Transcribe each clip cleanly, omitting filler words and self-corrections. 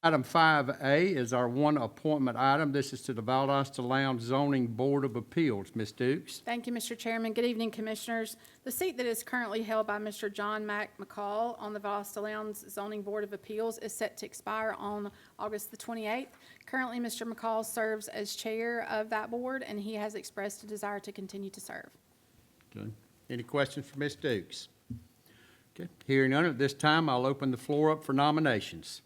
Item 5A is our one appointment item. This is to the Valdosta Lounge Zoning Board of Appeals. Ms. Dukes. Thank you, Mr. Chairman. Good evening, Commissioners. The seat that is currently held by Mr. John Mack McCall on the Valdosta Lounge Zoning Board of Appeals is set to expire on August the 28th. Currently, Mr. McCall serves as chair of that board, and he has expressed a desire to continue to serve. Okay. Any questions for Ms. Dukes? Okay. Hearing none, at this time, I'll open the floor up for nominations.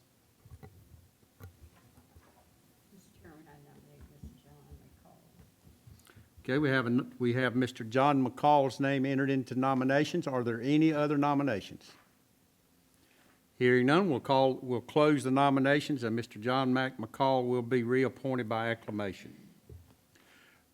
Okay, we have Mr. John McCall's name entered into nominations. Are there any other nominations? Hearing none, we'll close the nominations, and Mr. John Mack McCall will be reappointed by acclamation.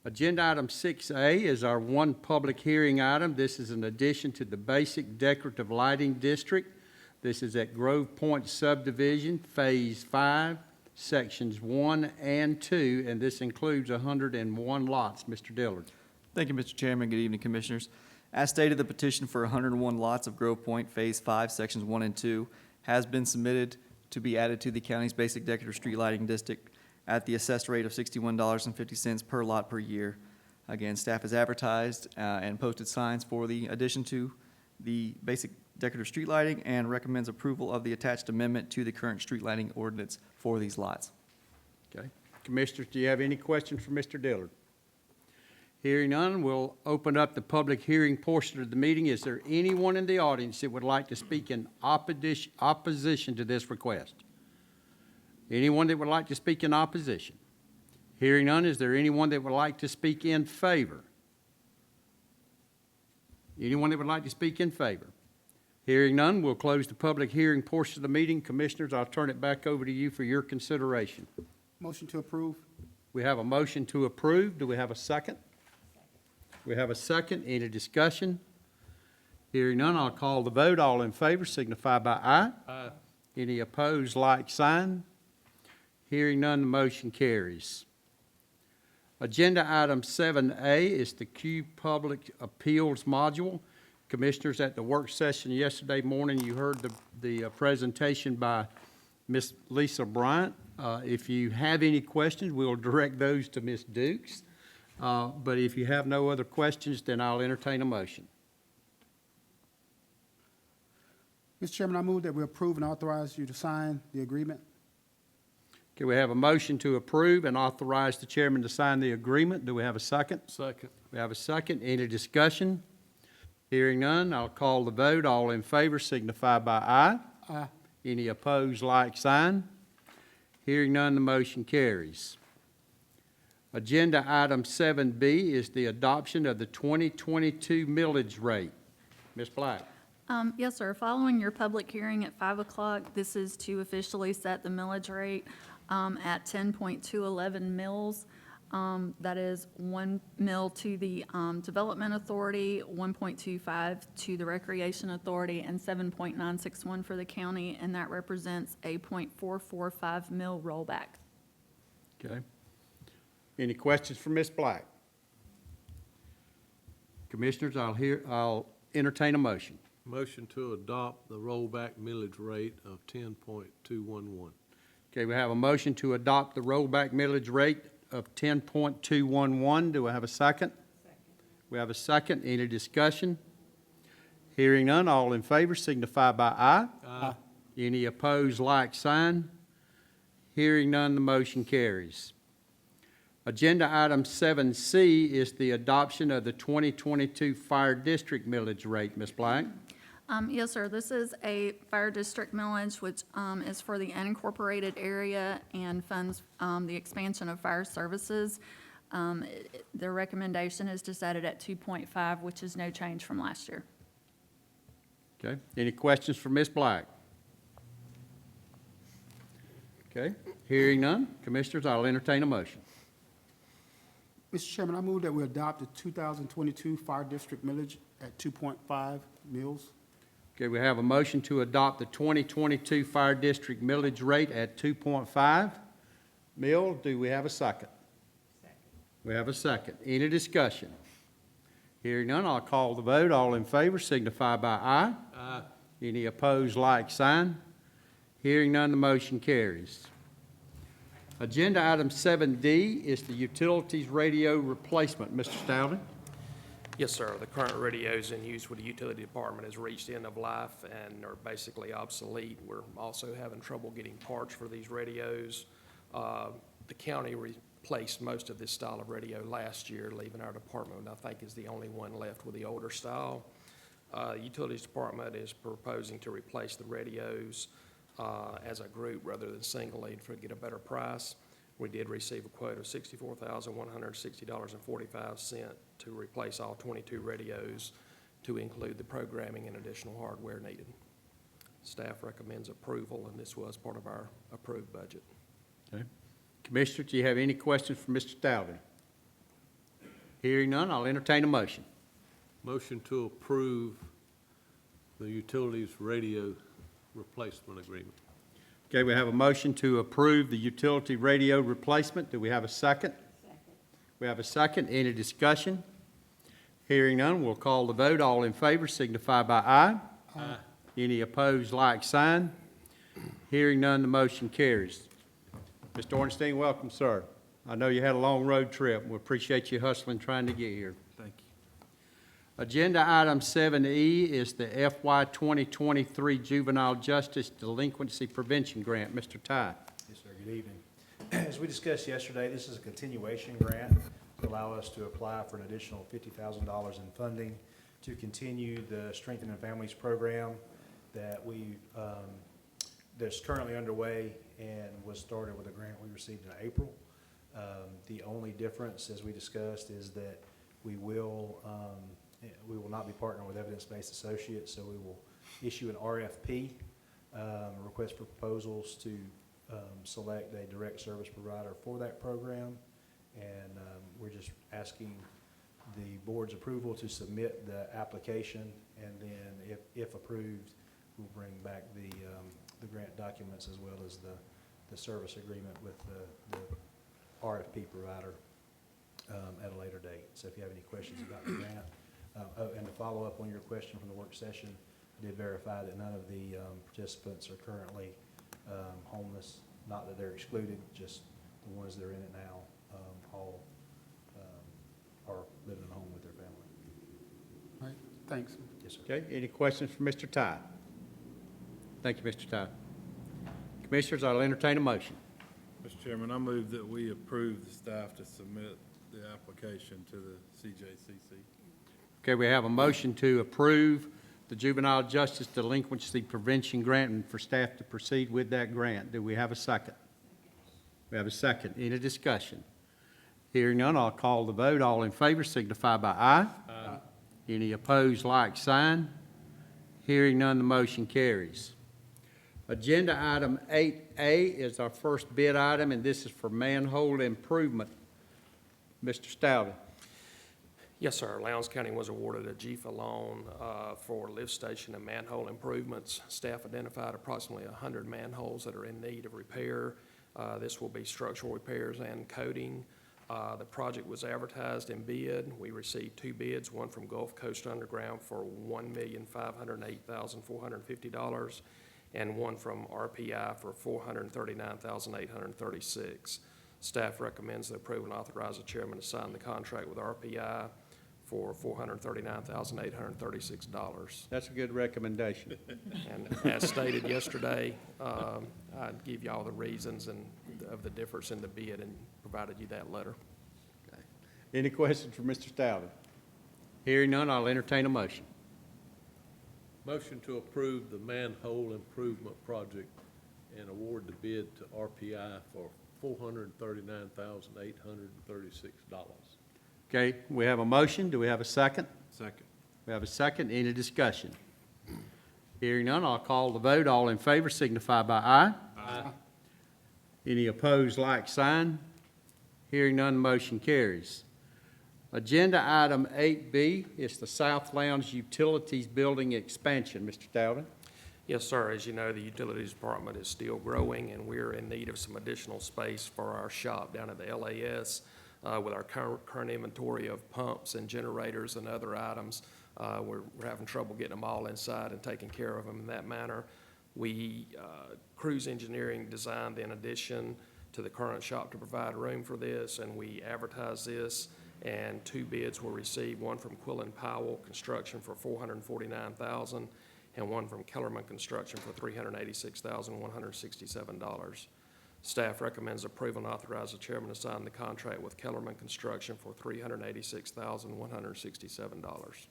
Agenda item 6A is our one public hearing item. This is an addition to the basic decorative lighting district. This is at Grove Point subdivision, Phase 5. Sections 1 and 2, and this includes 101 lots. Mr. Dillard. Thank you, Mr. Chairman. Good evening, Commissioners. As stated, the petition for 101 lots of Grove Point Phase 5, Sections 1 and 2 has been submitted to be added to the county's basic decorative street lighting district at the assessed rate of $61.50 per lot per year. Again, staff has advertised and posted signs for the addition to the basic decorative street lighting and recommends approval of the attached amendment to the current street lighting ordinance for these lots. Okay. Commissioners, do you have any questions for Mr. Dillard? Hearing none, we'll open up the public hearing portion of the meeting. Is there anyone in the audience that would like to speak in opposition to this request? Anyone that would like to speak in opposition? Hearing none, is there anyone that would like to speak in favor? Anyone that would like to speak in favor? Hearing none, we'll close the public hearing portion of the meeting. Commissioners, I'll turn it back over to you for your consideration. Motion to approve. We have a motion to approve. Do we have a second? We have a second. Any discussion? Hearing none, I'll call the vote. All in favor signify by aye. Aye. Any opposed, like sign. Hearing none, the motion carries. Agenda item 7A is the Q Public Appeals Module. Commissioners, at the work session yesterday morning, you heard the presentation by Ms. Lisa Bryant. If you have any questions, we'll direct those to Ms. Dukes. But if you have no other questions, then I'll entertain a motion. Mr. Chairman, I move that we approve and authorize you to sign the agreement. Okay, we have a motion to approve and authorize the chairman to sign the agreement. Do we have a second? Second. We have a second. Any discussion? Hearing none, I'll call the vote. All in favor signify by aye. Aye. Any opposed, like sign. Hearing none, the motion carries. Agenda item 7B is the adoption of the 2022 millage rate. Ms. Black. Yes, sir. Following your public hearing at 5 o'clock, this is to officially set the millage rate at 10.211 mils. That is 1 mil to the Development Authority, 1.25 to the Recreation Authority, and 7.961 for the county, and that represents a 0.445 mil rollback. Okay. Any questions for Ms. Black? Commissioners, I'll entertain a motion. Motion to adopt the rollback millage rate of 10.211. Okay, we have a motion to adopt the rollback millage rate of 10.211. Do I have a second? Second. We have a second. Any discussion? Hearing none, all in favor signify by aye. Aye. Any opposed, like sign. Hearing none, the motion carries. Agenda item 7C is the adoption of the 2022 Fire District millage rate. Ms. Black? Yes, sir. This is a fire district millage, which is for the unincorporated area and funds the expansion of fire services. The recommendation is to set it at 2.5, which is no change from last year. Okay. Any questions for Ms. Black? Okay. Hearing none, Commissioners, I'll entertain a motion. Mr. Chairman, I move that we adopt the 2022 Fire District millage at 2.5 mils. Okay, we have a motion to adopt the 2022 Fire District millage rate at 2.5 mil. Do we have a second? Second. We have a second. Any discussion? Hearing none, I'll call the vote. All in favor signify by aye. Aye. Any opposed, like sign. Hearing none, the motion carries. Agenda item 7D is the utilities radio replacement. Mr. Stoughton? Yes, sir. The current radios in use with the utility department has reached end of life and are basically obsolete. We're also having trouble getting parts for these radios. The county replaced most of this style of radio last year, leaving our department, I think, is the only one left with the older style. Utilities department is proposing to replace the radios as a group rather than singly to get a better price. We did receive a quote of $64,160.45 to replace all 22 radios to include the programming and additional hardware needed. Staff recommends approval, and this was part of our approved budget. Okay. Commissioners, do you have any questions for Mr. Stoughton? Hearing none, I'll entertain a motion. Motion to approve the utilities radio replacement agreement. Okay, we have a motion to approve the utility radio replacement. Do we have a second? Second. We have a second. Any discussion? Hearing none, we'll call the vote. All in favor signify by aye. Aye. Any opposed, like sign. Hearing none, the motion carries. Mr. Ornstein, welcome, sir. I know you had a long road trip. We appreciate you hustling trying to get here. Thank you. Agenda item 7E is the FY 2023 Juvenile Justice Delinquency Prevention Grant. Mr. Ty. Yes, sir. Good evening. As we discussed yesterday, this is a continuation grant to allow us to apply for an additional $50,000 in funding to continue the Strengthening Families program that that's currently underway and was started with a grant we received in April. The only difference, as we discussed, is that we will not be partnering with Evidence-Based Associates, so we will issue an RFP, request for proposals to select a direct service provider for that program. And we're just asking the board's approval to submit the application, and then if approved, we'll bring back the grant documents as well as the service agreement with the RFP provider at a later date. So if you have any questions about the grant, and to follow up on your question from the work session, I did verify that none of the participants are currently homeless. Not that they're excluded, just the ones that are in it now all are living at home with their family. All right, thanks. Yes, sir. Okay, any questions for Mr. Ty? Thank you, Mr. Ty. Commissioners, I'll entertain a motion. Mr. Chairman, I move that we approve the staff to submit the application to the CJCC. Okay, we have a motion to approve the Juvenile Justice Delinquency Prevention Grant and for staff to proceed with that grant. Do we have a second? We have a second. Any discussion? Hearing none, I'll call the vote. All in favor signify by aye. Aye. Any opposed, like sign. Hearing none, the motion carries. Agenda item 8A is our first bid item, and this is for manhole improvement. Mr. Stoughton. Yes, sir. Lowndes County was awarded a GFA loan for lift station and manhole improvements. Staff identified approximately 100 manholes that are in need of repair. This will be structural repairs and coating. The project was advertised and bid. We received 2 bids, one from Gulf Coast Underground for $1,508,450 and one from RPI for $439,836. Staff recommends the approval and authorize the chairman to sign the contract with RPI for $439,836. That's a good recommendation. And as stated yesterday, I'd give you all the reasons of the difference in the bid and provided you that letter. Okay. Any questions for Mr. Stoughton? Hearing none, I'll entertain a motion. Motion to approve the manhole improvement project and award the bid to RPI for $439,836. Okay, we have a motion. Do we have a second? Second. We have a second. Any discussion? Hearing none, I'll call the vote. All in favor signify by aye. Aye. Any opposed, like sign. Hearing none, motion carries. Agenda item 8B is the South Lounge Utilities Building Expansion. Mr. Stoughton. Yes, sir. As you know, the utilities department is still growing, and we're in need of some additional space for our shop down at the LAS. With our current inventory of pumps and generators and other items, we're having trouble getting them all inside and taking care of them in that manner. Cruise Engineering designed, in addition to the current shop to provide room for this, and we advertised this, and 2 bids were received, one from Quillen Powell Construction for $449,000, and one from Kellerman Construction for $386,167. Staff recommends approval and authorize the chairman to sign the contract with Kellerman Construction for $386,167.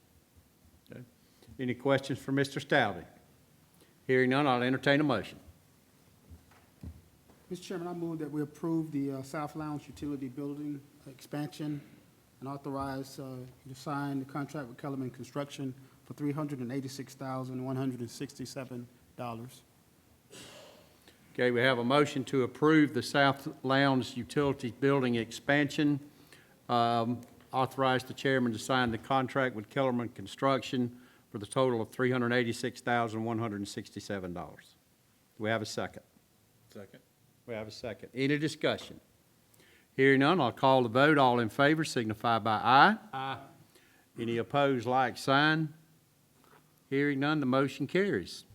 Any questions for Mr. Stalvey? Hearing none, I'll entertain a motion. Mr. Chairman, I move that we approve the South Lounge Utility Building expansion and authorize you to sign the contract with Kellerman Construction for $386,167. Okay, we have a motion to approve the South Lounge Utilities Building expansion. Authorize the chairman to sign the contract with Kellerman Construction for the total of $386,167. Do we have a second? Second. We have a second. Any discussion? Hearing none, I'll call the vote. All in favor signify by aye. Aye. Any opposed, like sign. Hearing none, the motion carries.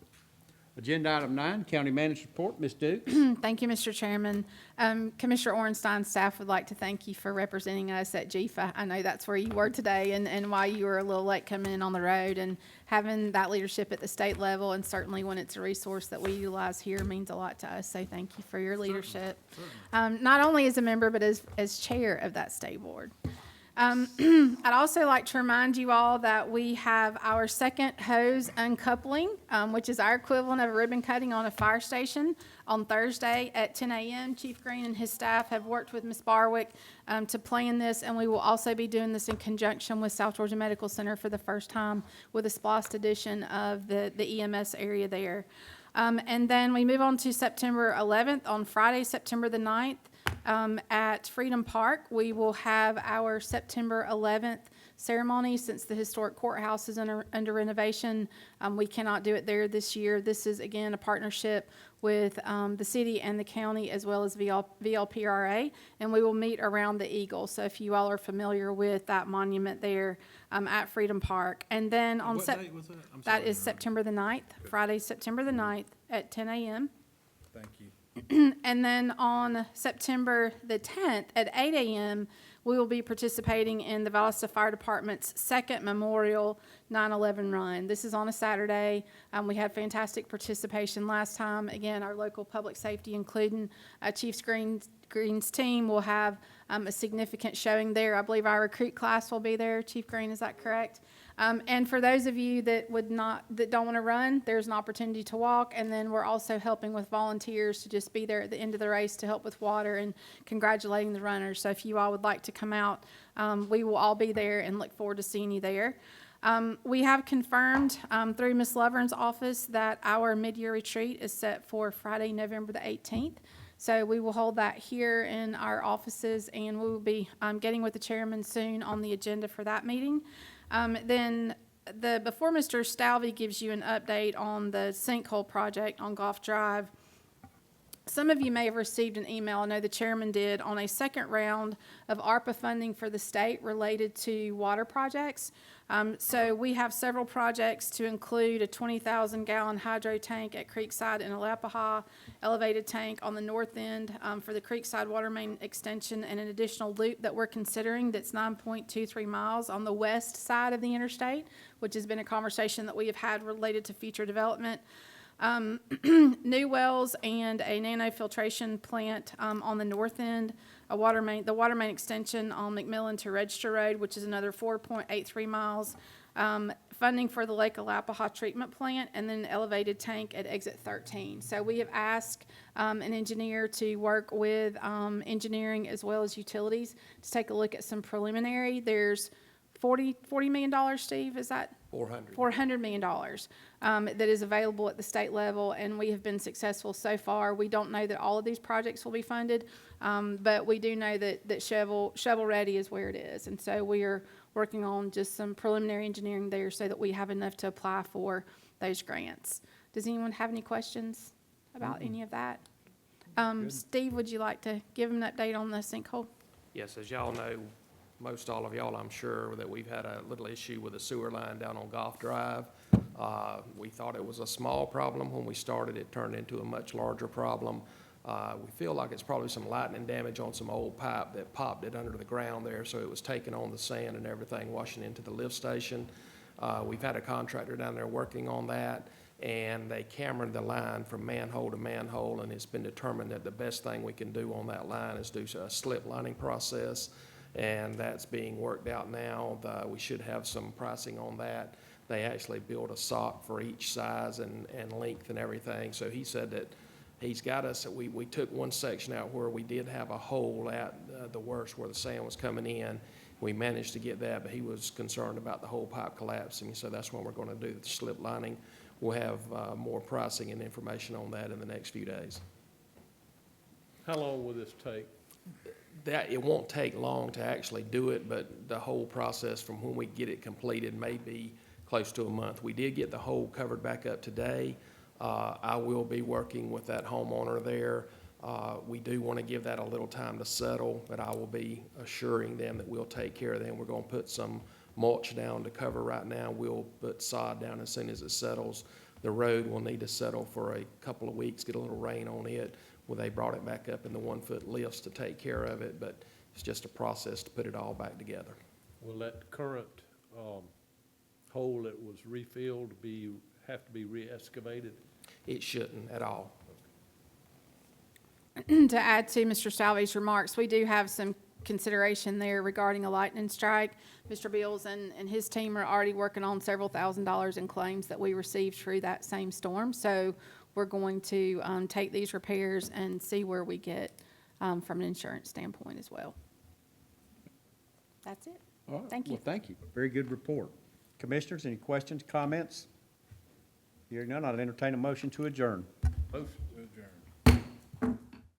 Agenda item 9, County Manager's Report. Ms. Dukes. Thank you, Mr. Chairman. Commissioner Orenstein's staff would like to thank you for representing us at GFA. I know that's where you were today and why you were a little late coming in on the road, and having that leadership at the state level, and certainly when it's a resource that we utilize here, means a lot to us. So thank you for your leadership, not only as a member, but as chair of that state board. I'd also like to remind you all that we have our second hose uncoupling, which is our equivalent of a ribbon cutting on a fire station, on Thursday at 10 a.m. Chief Green and his staff have worked with Ms. Barwick to plan this, and we will also be doing this in conjunction with South Georgia Medical Center for the first time with a spliced edition of the EMS area there. And then we move on to September 11th. On Friday, September the 9th, at Freedom Park, we will have our September 11th ceremony. Since the historic courthouse is under renovation, we cannot do it there this year. This is, again, a partnership with the city and the county, as well as VLPRA, and we will meet around the Eagle. So if you all are familiar with that monument there at Freedom Park. And then on What date was that? I'm that sorry, is September the 9th, Friday, September the 9th at 10 a.m. Thank you. And then on September the 10th at 8 a.m., we will be participating in the Valdosta Fire Department's second Memorial 9/11 run. This is on a Saturday. We had fantastic participation last time. Again, our local public safety, including Chief Green's team, will have a significant showing there. I believe our recruit class will be there. Chief Green, is that correct? And for those of you that don't want to run, there's an opportunity to walk. And then we're also helping with volunteers to just be there at the end of the race to help with water and congratulating the runners. So if you all would like to come out, we will all be there and look forward to seeing you there. We have confirmed through Ms. Lovern's office that our mid-year retreat is set for Friday, November the 18th. So we will hold that here in our offices, and we will be getting with the chairman soon on the agenda for that meeting. Before Mr. Stalvey gives you an update on the sinkhole project on Golf Drive, some of you may have received an email, I know the chairman did, on a second round of ARPA funding for the state related to water projects. So we have several projects to include a 20,000-gallon hydro tank at Creekside in Alapaha, elevated tank on the north end for the Creekside water main extension, and an additional loop that we're considering that's 9.23 miles on the west side of the interstate, which has been a conversation that we have had related to future development. New wells and a nanofiltration plant on the north end, the water main extension on McMillan to Register Road, which is another 4.83 miles, funding for the Lake Alapaha treatment plant, and then an elevated tank at exit 13. So we have asked an engineer to work with engineering as well as utilities to take a look at some preliminary. There's $40 million, Steve, is that? $400 million that is available at the state level, and we have been successful so far. We don't know that all of these projects will be funded, but we do know that shovel ready is where it is. And so we are working on just some preliminary engineering there so that we have enough to apply for those grants. Does anyone have any questions about any of that? Steve, would you like to give them an update on the sinkhole? Yes, as y'all know, most all of y'all, I'm sure, that we've had a little issue with a sewer line down on Golf Drive. We thought it was a small problem when we started. It turned into a much larger problem. We feel like it's probably some lightning damage on some old pipe that popped it under the ground there, so it was taking on the sand and everything, washing into the lift station. We've had a contractor down there working on that, and they cambered the line from manhole to manhole, and it's been determined that the best thing we can do on that line is do a slip lining process, and that's being worked out now. We should have some pricing on that. They actually build a sock for each size and length and everything, so he said that he's got us, we took one section out where we did have a hole at the worst where the sand was coming in. We managed to get that, but he was concerned about the whole pipe collapsing, so that's when we're going to do the slip lining. We'll have more pricing and information on that in the next few days. How long will this take? It won't take long to actually do it, but the whole process from when we get it completed may be close to a month. We did get the hole covered back up today. I will be working with that homeowner there. We do want to give that a little time to settle, but I will be assuring them that we'll take care of them. We're going to put some mulch down to cover right now. We'll put sod down as soon as it settles. The road will need to settle for a couple of weeks, get a little rain on it. Well, they brought it back up in the 1-foot lifts to take care of it, but it's just a process to put it all back together. Will that current hole that was refilled have to be re-excavated? It shouldn't at all. To add to Mr. Stalvey's remarks, we do have some consideration there regarding a lightning strike. Mr. Beals and his team are already working on several $1,000s in claims that we received through that same storm. So we're going to take these repairs and see where we get from an insurance standpoint as well. That's it. All right. Thank you. Well, thank you. Very good report. Commissioners, any questions, comments? Hearing none, I'll entertain a motion to adjourn. Motion.